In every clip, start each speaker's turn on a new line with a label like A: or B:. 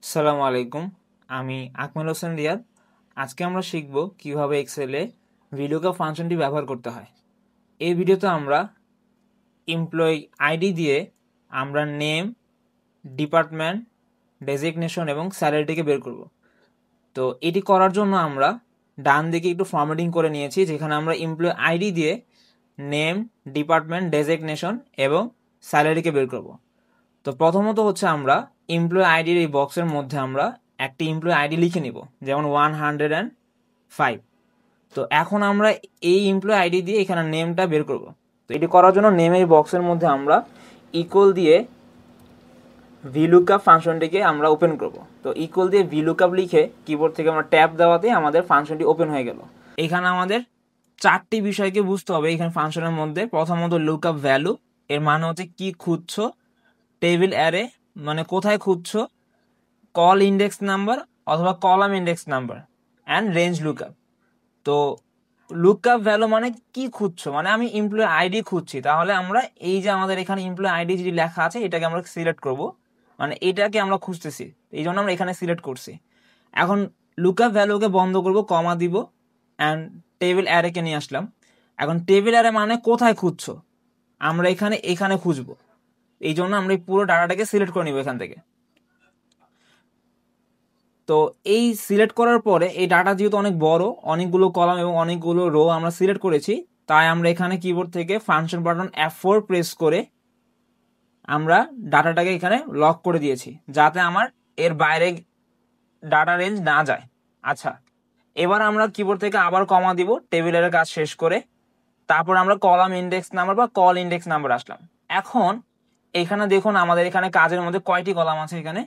A: আসসালামু আলাইকুম। আমি আকমাল হোসেন রিয়াদ। আজকে আমরা শিখব কিভাবে এক্সেলে ভিলুকআপ ফাংশনটি ব্যবহার করতে হয়। এই ভিডিওতে আমরা এমপ্লয়ি আইডি দিয়ে আমরা নেম, ডিপার্টমেন্ট, ডেজিগনেশন এবং স্যালারিটিকে বের করব। তো এটি করার জন্য আমরা ডান দিকে একটু ফরম্যাটিং করে নিয়েছি, যেখানে আমরা এমপ্লয়ি আইডি দিয়ে নেম, ডিপার্টমেন্ট, ডেজিগনেশন এবং স্যালারিকে বের করব। তো প্রথমত হচ্ছে আমরা এমপ্লয়ি আইডির এই বক্সের মধ্যে আমরা একটি এমপ্লয়ি আইডি লিখে নিব, যেমন 105। তো এখন আমরা এই এমপ্লয়ি আইডি দিয়ে এখানে নেমটা বের করব। তো এটি করার জন্য নেমের বক্সের মধ্যে আমরা ইকুয়াল দিয়ে ভিলুকআপ ফাংশনটিকে আমরা ওপেন করব। তো ইকুয়াল দিয়ে ভিলুকআপ লিখে কিবোর্ড থেকে আমরা ট্যাব দেওয়াতে আমাদের ফাংশনটি ওপেন হয়ে গেল। এখানে আমাদের চারটি বিষয়কে বুঝতে হবে এখানে ফাংশনের মধ্যে। প্রথমত লুকআপ ভ্যালু, এর মানে হচ্ছে কি খুঁজছো, টেবিল অ্যারে মানে কোথায় খুঁজছো, কল ইন্ডেক্স নাম্বার অথবা column index number, and range lookup. তো লুকআপ ভ্যালু মানে কি খুঁজছো, মানে আমি এমপ্লয়ি আইডি খুঁজছি, তাহলে আমরা এই যে আমাদের এখানে এমপ্লয়ি আইডি যেটি লেখা আছে এটাকে আমরা সিলেক্ট করব, মানে এটাকে আমরা খুঁজতেছি, এই জন্য আমরা এখানে সিলেক্ট করছি। এখন লুকআপ ভ্যালুকে বন্ধ করব, কমা দিব, অ্যান্ড টেবিল অ্যারেকে নিয়ে আসলাম। এখন টেবিল অ্যারে মানে কোথায় খুঁজছো, আমরা এখানে খুঁজবো, এই জন্য আমরা এই পুরো ডাটাটাকে সিলেক্ট করে নিব এখান থেকে। তো এই সিলেক্ট করার পরে এই ডাটা যেহেতু অনেক বড়, অনেকগুলো কলাম এবং অনেকগুলো রো আমরা সিলেক্ট করেছি, তাই আমরা এখানে কিবোর্ড থেকে ফাংশন বাটন F4 প্রেস করে আমরা ডাটাটাকে এখানে লক করে দিয়েছি, যাতে আমার এর বাইরে ডাটা রেঞ্জ না যায়। আচ্ছা, এবার আমরা কিবোর্ড থেকে আবার কমা দিব টেবিলের কাজ শেষ করে। তারপর আমরা কলাম ইন্ডেক্স নাম্বার বা কল ইন্ডেক্স নাম্বার আসলাম। এখন এখানে দেখুন আমাদের এখানে কাজের মধ্যে কয়টি কলাম আছে। এখানে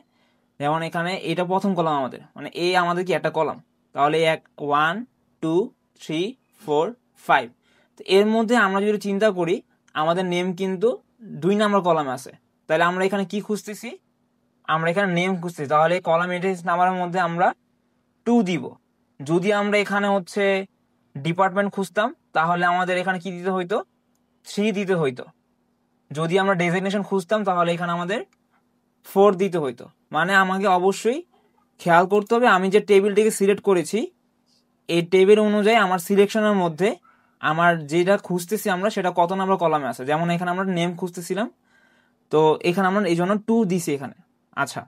A: যেমন এখানে এটা প্রথম কলাম আমাদের, মানে এই আমাদের কি একটা কলাম, তাহলে 1 2 3 4 5। তো এর মধ্যে আমরা যদি চিন্তা করি আমাদের নেম কিন্তু 2 নাম্বার কলামে আছে, তাহলে আমরা এখানে কি খুঁজতেছি, আমরা এখানে নেম খুঁজতেছি, তাহলে কলাম ইন্ডেক্স নাম্বারের মধ্যে আমরা 2 দিব। যদি আমরা এখানে হচ্ছে ডিপার্টমেন্ট খুঁজতাম তাহলে আমাদের এখানে কি দিতে হইতো, 3 দিতে হইতো। যদি আমরা ডেজিগনেশন খুঁজতাম তাহলে এখানে আমাদের 4 দিতে হইতো। মানে আমাকে অবশ্যই খেয়াল করতে হবে আমি যে টেবিলটিকে সিলেক্ট করেছি এই টেবিল অনুযায়ী আমার সিলেকশনের মধ্যে আমার যেটা খুঁজতেছি আমরা সেটা কত নাম্বার কলামে আছে। যেমন এখানে আমরা নেম খুঁজতেছিলাম, তো এখানে আমরা এই জন্য 2 দিছি এখানে। আচ্ছা,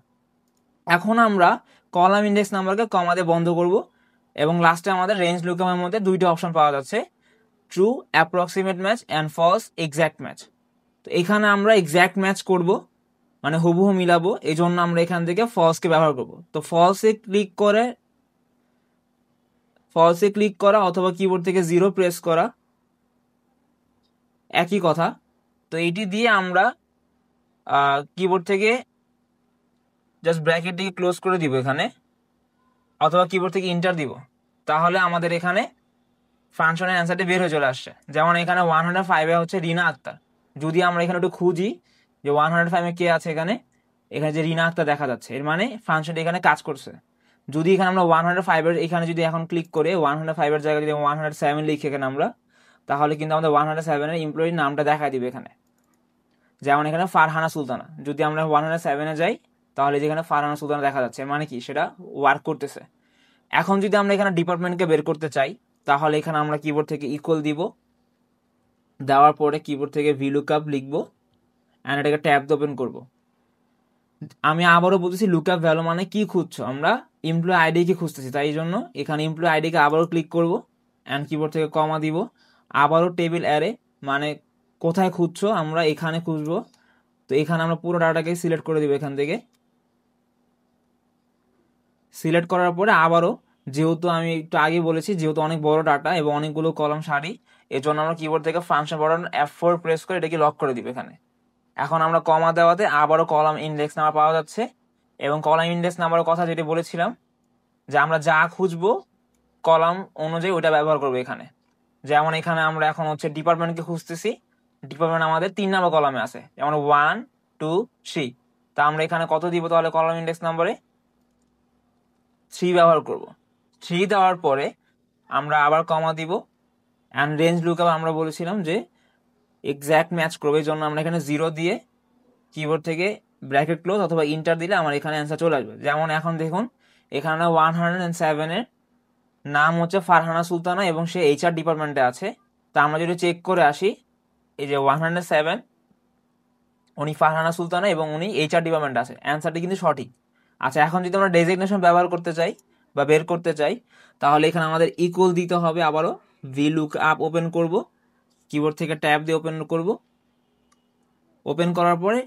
A: এখন আমরা কলাম ইন্ডেক্স নাম্বারকে কমা দিয়ে বন্ধ করব, এবং লাস্টে আমাদের রেঞ্জ লুকআপের মধ্যে দুইটা অপশন পাওয়া যাচ্ছে, true approximate match and false exact match. তো এখানে আমরা এক্স্যাক্ট ম্যাচ করব, মানে হুবহু মিলাবো, এই জন্য আমরা এখান থেকে ফলসকে ব্যবহার করব। তো ফলসে ক্লিক করা অথবা কিবোর্ড থেকে 0 প্রেস করা একই কথা। তো এটি দিয়ে আমরা কিবোর্ড থেকে জাস্ট ব্র্যাকেটটিকে ক্লোজ করে দিব এখানে, অথবা কিবোর্ড থেকে ইন্টার দিব, তাহলে আমাদের এখানে ফাংশনের অ্যান্সারটি বের হয়ে চলে আসছে। যেমন এখানে 105 হচ্ছে রিনা আক্তার। যদি আমরা এখানে একটু খুঁজি যে 105 কে আছে, এখানে যে রিনা আক্তার দেখা যাচ্ছে, এর মানে ফাংশনটি এখানে কাজ করছে। যদি এখানে আমরা 105 এখানে যদি এখন ক্লিক করে 105 জায়গায় যদি 107 লিখি এখানে আমরা, তাহলে কিন্তু আমাদের 107 এমপ্লয়ির নামটা দেখা দিবে এখানে। যেমন এখানে ফারহানা সুলতানা, যদি আমরা 107 যাই তাহলে যেখানে ফারহানা সুলতানা দেখা যাচ্ছে, মানে কি সেটা ওয়ার্ক করতেছে। এখন যদি আমরা এখানে ডিপার্টমেন্টকে বের করতে চাই তাহলে এখানে আমরা কিবোর্ড থেকে ইকুয়াল দিব, দেওয়ার পরে কিবোর্ড থেকে ভিলুকআপ লিখবো, অ্যান্ড এটাকে ট্যাব ওপেন করব। আমি আবারও বলতেছি লুকআপ ভ্যালু মানে কি খুঁজছো, আমরা এমপ্লয়ি আইডি কে খুঁজতেছি, তাই জন্য এখানে এমপ্লয়ি আইডিকে আবারও ক্লিক করব, অ্যান্ড কিবোর্ড থেকে কমা দিব, আবারও টেবিল অ্যারে মানে কোথায় খুঁজছো আমরা এখানে খুঁজবো। তো এখানে আমরা পুরো ডাটাকে সিলেক্ট করে দিব। এখান থেকে সিলেক্ট করার পরে আবারও, যেহেতু আমি একটু আগে বলেছি যেহেতু অনেক বড় ডাটা এবং অনেকগুলো কলাম সারি, এর জন্য আমরা কিবোর্ড থেকে ফাংশন বাটন F4 প্রেস করে এটাকে লক করে দিব এখানে। এখন আমরা কমা দেওয়াতে আবারও কলাম ইন্ডেক্স নাম্বার পাওয়া যাচ্ছে, এবং কলাম ইন্ডেক্স নাম্বারের কথা যেটি বলেছিলাম যে আমরা যা খুঁজবো কলাম অনুযায়ী ওটা ব্যবহার করবো এখানে। যেমন এখানে আমরা এখন হচ্ছে ডিপার্টমেন্টকে খুঁজতেছি, ডিপার্টমেন্ট আমাদের 3 নাম্বার কলামে আছে, যেমন 1 2 3। তা আমরা এখানে কত দিব, তাহলে কলাম ইন্ডেক্স নাম্বারে 3 ব্যবহার করব। 3 দেওয়ার পরে আমরা আবার কমা দিব, অ্যান্ড রেঞ্জ লুকআপ আমরা বলেছিলাম যে এক্স্যাক্ট ম্যাচ করবে, এই জন্য আমরা এখানে 0 দিয়ে কিবোর্ড থেকে ব্র্যাকেট ক্লোজ অথবা ইন্টার দিলে আমার এখানে অ্যান্সার চলে আসবে। যেমন এখন দেখুন এখানে 107-এর নাম হচ্ছে ফারহানা সুলতানা এবং সে HR ডিপার্টমেন্টে আছে। তা আমরা যদি চেক করে আসি, এই যে 107 উনি ফারহানা সুলতানা এবং উনি HR ডিপার্টমেন্টে আছে, অ্যান্সারটি কিন্তু সঠিক। আচ্ছা, এখন যদি আমরা ডেজিগনেশন ব্যবহার করতে চাই বা বের করতে চাই, তাহলে এখানে আমাদের ইকুয়াল দিতে হবে। আবারও VLOOKUP ওপেন করব, কিবোর্ড থেকে ট্যাব দিয়ে ওপেন করব। ওপেন করার পরে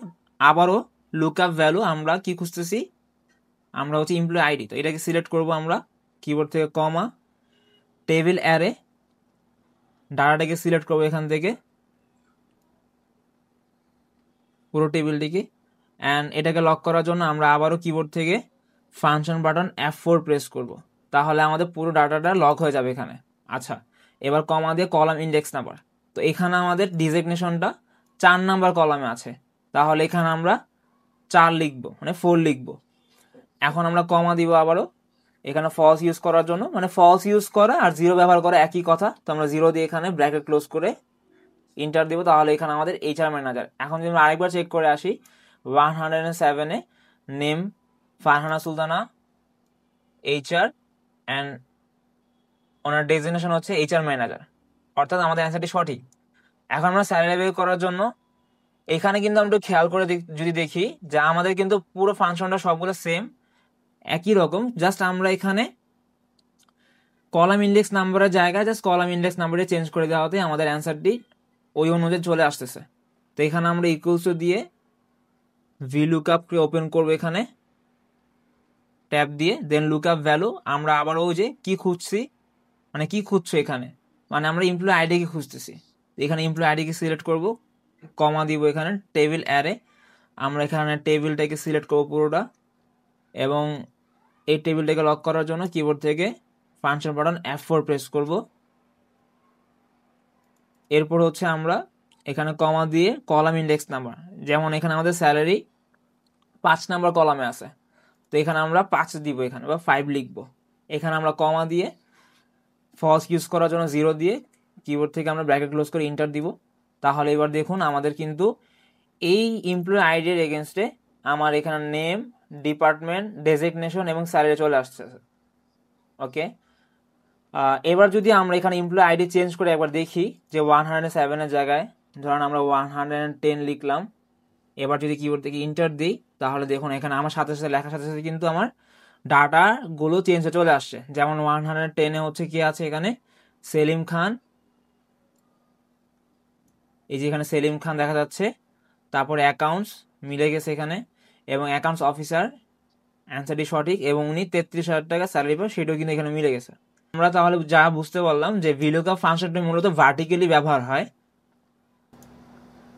A: আবারও লুকআপ ভ্যালু আমরা কি খুঁজতেছি, আমরা হচ্ছে এমপ্লয়ি আইডি, তো এটাকে সিলেক্ট করব আমরা কিবোর্ড থেকে কমা টেবিল অ্যারে, ডাটাটাকে সিলেক্ট করবো এখান থেকে পুরো টেবিলটিকে, অ্যান্ড এটাকে লক করার জন্য আমরা আবারও কিবোর্ড থেকে ফাংশন বাটন F4 প্রেস করব, তাহলে আমাদের পুরো ডাটাটা লক হয়ে যাবে এখানে। আচ্ছা, এবার কমা দিয়ে কলাম ইন্ডেক্স নাম্বার, তো এখানে আমাদের ডিজিগনেশনটা 4 নাম্বার কলামে আছে, তাহলে এখানে আমরা 4 লিখবো, মানে 4 লিখবো। এখন আমরা কমা দিব আবারও এখানে ফলস ইউজ করার জন্য, মানে ফলস ইউজ করা আর 0 ব্যবহার করা একই কথা, তো আমরা 0 দিয়ে এখানে ব্র্যাকেট ক্লোজ করে ইন্টার দিব, তাহলে এখানে আমাদের HR ম্যানেজার। এখন যদি আমরা আরেকবার চেক করে আসি, 107-এ name Farhana Sultana HR and ওনার ডেজিগনেশন হচ্ছে HR ম্যানেজার, অর্থাৎ আমাদের অ্যান্সারটি সঠিক। এখন আমরা স্যালারি বের করার জন্য এখানে কিন্তু আমরা একটু খেয়াল করে যদি দেখি যে আমাদের কিন্তু পুরো ফাংশনটা সবগুলো সেম একই রকম, জাস্ট আমরা এখানে কলাম ইন্ডেক্স নাম্বারের জায়গায় জাস্ট কলাম ইন্ডেক্স নাম্বারে চেঞ্জ করে দেওয়া হতে আমাদের অ্যান্সারটি ওই অনুযায়ী চলে আসতেছে। তো এখানে আমরা ইকুয়ালস দিয়ে VLOOKUP-কে ওপেন করবো এখানে ট্যাব দিয়ে, দেন লুকআপ ভ্যালু আমরা আবার ওই যে কি খুঁজছি, মানে কি খুঁজছো এখানে, মানে আমরা এমপ্লয়ি আইডিকে খুঁজতেছি, এখানে এমপ্লয়ি আইডিকে সিলেক্ট করব, কমা দিব এখানে টেবিল অ্যারে, আমরা এখানে টেবিলটাকে সিলেক্ট করবো পুরোটা, এবং এই টেবিলটাকে লক করার জন্য কিবোর্ড থেকে ফাংশন বাটন F4 প্রেস করব। এরপর হচ্ছে আমরা এখানে কমা দিয়ে কলাম ইন্ডেক্স নাম্বার, যেমন এখানে আমাদের স্যালারি 5 নাম্বার কলামে আছে, তো এখানে আমরা 5 দিব এখানে বা 5 লিখব। এখানে আমরা কমা দিয়ে ফলস ইউজ করার জন্য 0 দিয়ে কিবোর্ড থেকে আমরা ব্র্যাকেট ক্লোজ করে ইন্টার দিব, তাহলে এবার দেখুন আমাদের কিন্তু এই এমপ্লয়ি আইডির এগেনস্টে আমার এখানে নেম, ডিপার্টমেন্ট, ডেজিগনেশন এবং স্যালারি চলে আসছে। ওকে, এবার যদি আমরা এখানে এমপ্লয়ি আইডি চেঞ্জ করে একবার দেখি যে 107-এর জায়গায় ধরুন আমরা 110 লিখলাম, এবার যদি কিবোর্ড থেকে ইন্টার দিই, তাহলে দেখুন এখানে আমার সাথে সাথে লেখার সাথে সাথে কিন্তু আমার ডাটাগুলো চেঞ্জ হয়ে চলে আসছে। যেমন 110-এ হচ্ছে কি আছে এখানে সেলিম খান, এই যে এখানে সেলিম খান দেখা যাচ্ছে, তারপরে অ্যাকাউন্টস মিলে গেছে এখানে, এবং অ্যাকাউন্টস অফিসার অ্যান্সারটি সঠিক, এবং উনি 33,000 টাকা স্যালারি পায়, সেটাও কিন্তু এখানে মিলে গেছে। আমরা তাহলে যা বুঝতে পারলাম যে VLOOKUP ফাংশনটি মূলত ভার্টিক্যালি ব্যবহার হয়।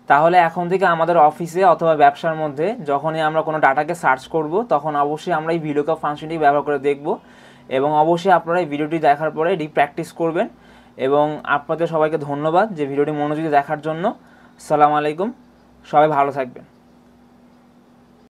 A: তাহলে এখন থেকে আমাদের অফিসে অথবা ব্যবসার মধ্যে যখনই আমরা কোনো ডাটাকে সার্চ করব, তখন অবশ্যই আমরা এই VLOOKUP ফাংশনটি ব্যবহার করে দেখব, এবং অবশ্যই আপনারা এই ভিডিওটি দেখার পরে এটি প্র্যাকটিস করবেন। এবং আপনাদের সবাইকে ধন্যবাদ যে ভিডিওটি মনোযোগী দেখার জন্য। আসসালামু আলাইকুম, সবাই ভালো থাকবেন।